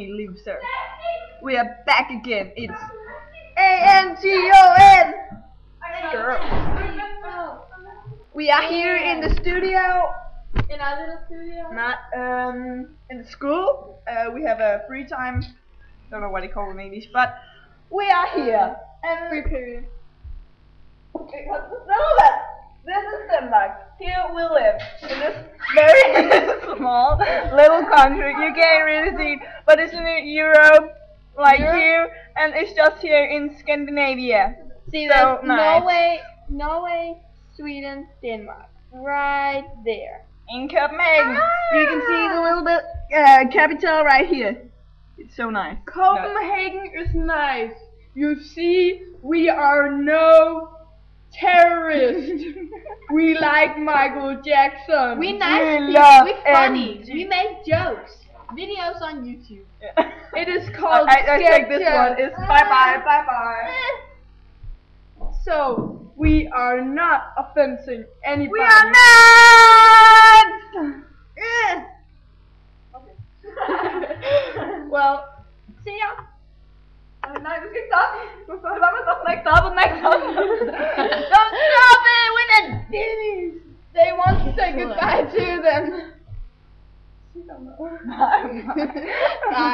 Loser. We are back again. It's ANGON. Girl. We are here in the studio. In our little studio. Not in the school. We have a free time. Don't know what they call it in English, but we are here. And Free period. okay, this is Denmark. Here we live in this very small little country. You can't really see it, but it's in Europe, like here, and it's just here in Scandinavia. See, so there's nice. Norway, Sweden, Denmark, right there. In Copenhagen, you can see the little bit capital right here. It's so nice. Copenhagen is nice. You see, we are no terrorists. We like Michael Jackson. We love We're funny. MG. We make jokes. Videos on YouTube. Yeah. It is called I think this Sketches. one is bye. So, we are not offending anybody. We are not. Well, see ya. Nej, du skal ikke stoppe. Lad mig stoppe. Don't stop it. We're not finished. They want to say goodbye to them. Bye. Bye.